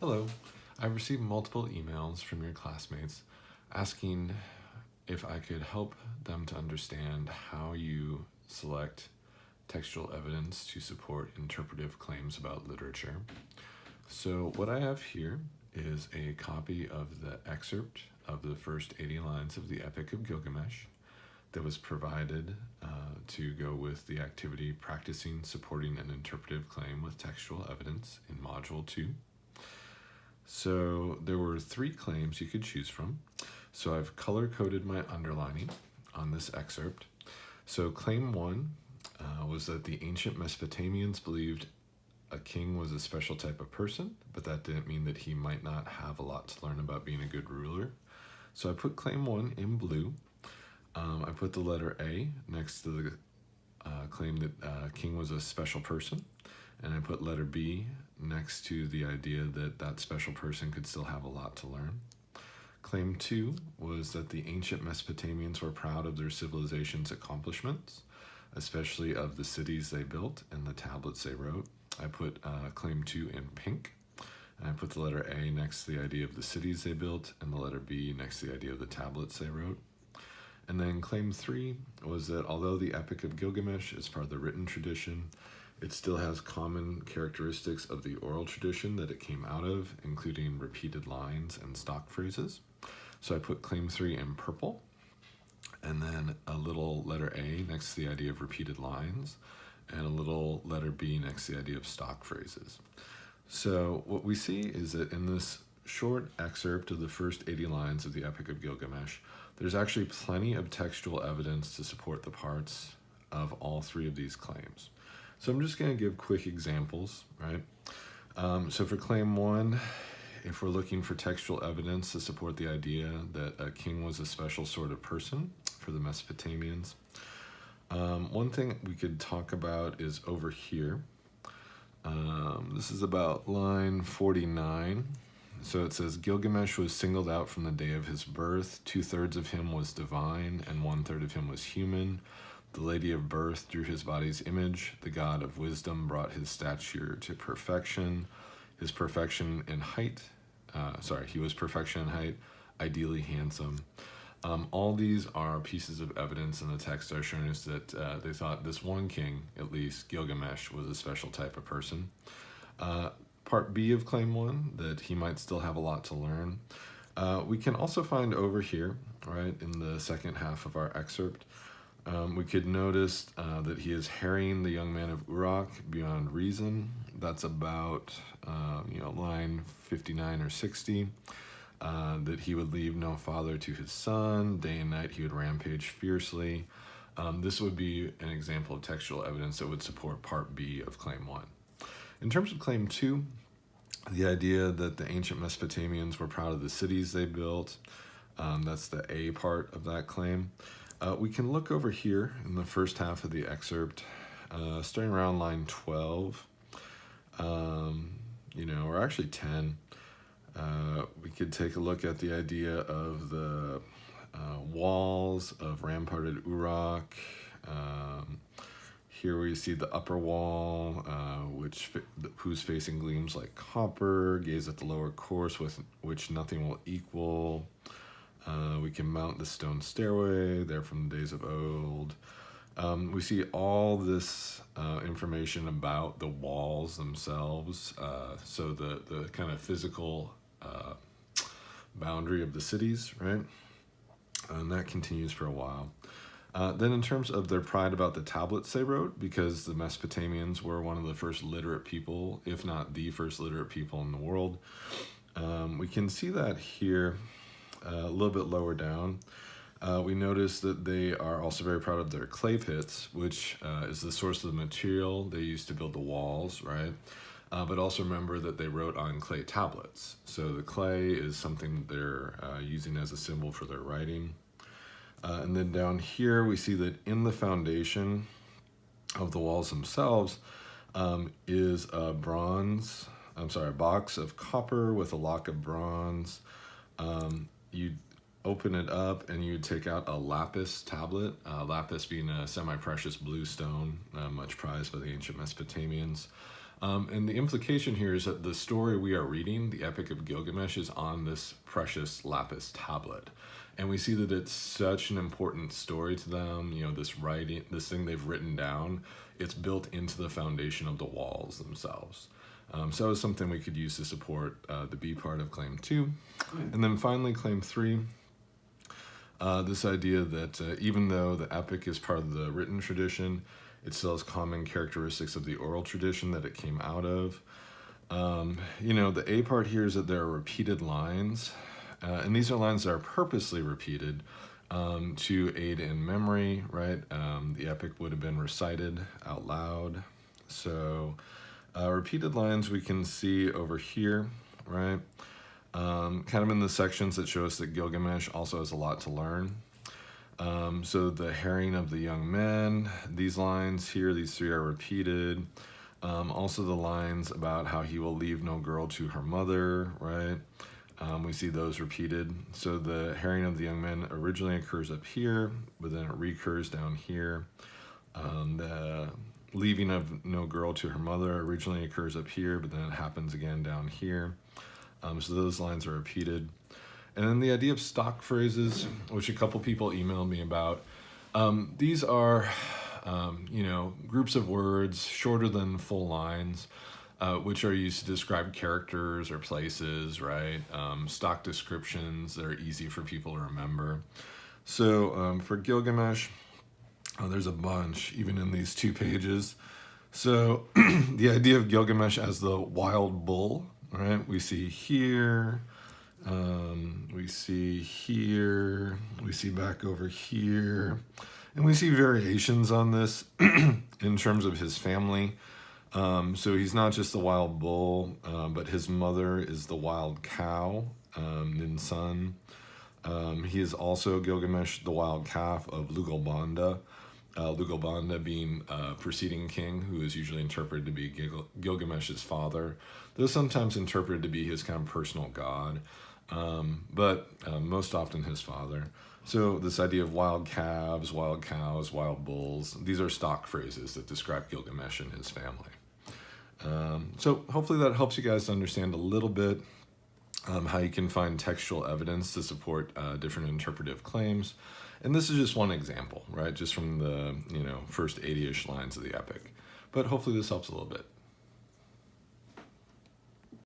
Hello. I've received multiple emails from your classmates asking if I could help them to understand how you select textual evidence to support interpretive claims about literature. So what I have here is a copy of the excerpt of the first 80 lines of the Epic of Gilgamesh that was provided to go with the activity Practicing Supporting an Interpretive Claim with Textual Evidence in Module 2. So there were 3 claims you could choose from. So I've color-coded my underlining on this excerpt. So claim 1 was that the ancient Mesopotamians believed a king was a special type of person, but that didn't mean that he might not have a lot to learn about being a good ruler. So I put claim 1 in blue. I put the letter A next to the claim that king was a special person, and I put letter B next to the idea that that special person could still have a lot to learn. Claim 2 was that the ancient Mesopotamians were proud of their civilization's accomplishments, especially of the cities they built and the tablets they wrote. I put claim 2 in pink, and I put the letter A next to the idea of the cities they built and the letter B next to the idea of the tablets they wrote. And then claim 3 was that although the Epic of Gilgamesh is part of the written tradition, it still has common characteristics of the oral tradition that it came out of, including repeated lines and stock phrases. So I put claim 3 in purple, and then a little letter A next to the idea of repeated lines, and a little letter B next to the idea of stock phrases. So what we see is that in this short excerpt of the first 80 lines of the Epic of Gilgamesh, there's actually plenty of textual evidence to support the parts of all 3 of these claims. So I'm just going to give quick examples, right? So for claim 1, if we're looking for textual evidence to support the idea that a king was a special sort of person for the Mesopotamians, one thing we could talk about is over here. This is about line 49. So it says, Gilgamesh was singled out from the day of his birth. 2/3 of him was divine, and 1/3 of him was human. The lady of birth drew his body's image. The god of wisdom brought his stature to perfection. He was perfection in height, ideally handsome. All these are pieces of evidence in the text that are showing us that they thought this one king, at least Gilgamesh, was a special type of person. Part B of claim 1, that he might still have a lot to learn. We can also find over here, right, in the second half of our excerpt, we could notice that he is harrying the young man of Uruk beyond reason. That's about line 59 or 60. That he would leave no father to his son. Day and night he would rampage fiercely. This would be an example of textual evidence that would support part B of claim 1. In terms of claim 2, the idea that the ancient Mesopotamians were proud of the cities they built, that's the A part of that claim. We can look over here in the first half of the excerpt, starting around line 12, or actually 10. We could take a look at the idea of the walls of ramparted Uruk. Here we see the upper wall, whose facing gleams like copper. Gaze at the lower course, with which nothing will equal. We can mount the stone stairway, there from the days of old. We see all this information about the walls themselves, so the kind of physical boundary of the cities, right? And that continues for a while. Then in terms of their pride about the tablets they wrote, because the Mesopotamians were one of the first literate people, if not the first literate people in the world, we can see that here a little bit lower down. We notice that they are also very proud of their clay pits, which is the source of the material they used to build the walls, right? But also remember that they wrote on clay tablets. So the clay is something they're using as a symbol for their writing. And then down here, we see that in the foundation of the walls themselves is a box of copper with a lock of bronze. You open it up and you take out a lapis tablet, lapis being a semi-precious blue stone, much prized by the ancient Mesopotamians. And the implication here is that the story we are reading, the Epic of Gilgamesh, is on this precious lapis tablet. And we see that it's such an important story to them, this writing, this thing they've written down, it's built into the foundation of the walls themselves. So that was something we could use to support the B part of claim 2. And then finally, claim 3, this idea that even though the epic is part of the written tradition, it still has common characteristics of the oral tradition that it came out of. The A part here is that there are repeated lines, and these are lines that are purposely repeated to aid in memory, right? The epic would have been recited out loud. So repeated lines we can see over here, right? Kind of in the sections that show us that Gilgamesh also has a lot to learn. So the harrying of the young men, these lines here, these 3 are repeated. Also the lines about how he will leave no girl to her mother, right? We see those repeated. So the harrying of the young men originally occurs up here, but then it recurs down here. The leaving of no girl to her mother originally occurs up here, but then it happens again down here. So those lines are repeated. And then the idea of stock phrases, which a couple people emailed me about. These are, groups of words shorter than full lines, which are used to describe characters or places, right? Stock descriptions that are easy for people to remember. So for Gilgamesh, there's a bunch, even in these 2 pages. So the idea of Gilgamesh as the wild bull, right? We see here, we see here, we see back over here, and we see variations on this in terms of his family. So he's not just the wild bull, but his mother is the wild cow, Ninsun. He is also Gilgamesh, the wild calf of Lugalbanda. Lugalbanda being a preceding king who is usually interpreted to be Gilgamesh's father, though sometimes interpreted to be his kind of personal god, but most often his father. So this idea of wild calves, wild cows, wild bulls, these are stock phrases that describe Gilgamesh and his family. So hopefully that helps you guys to understand a little bit how you can find textual evidence to support different interpretive claims. And this is just one example, right? Just from the first 80-ish lines of the epic. But hopefully this helps a little bit.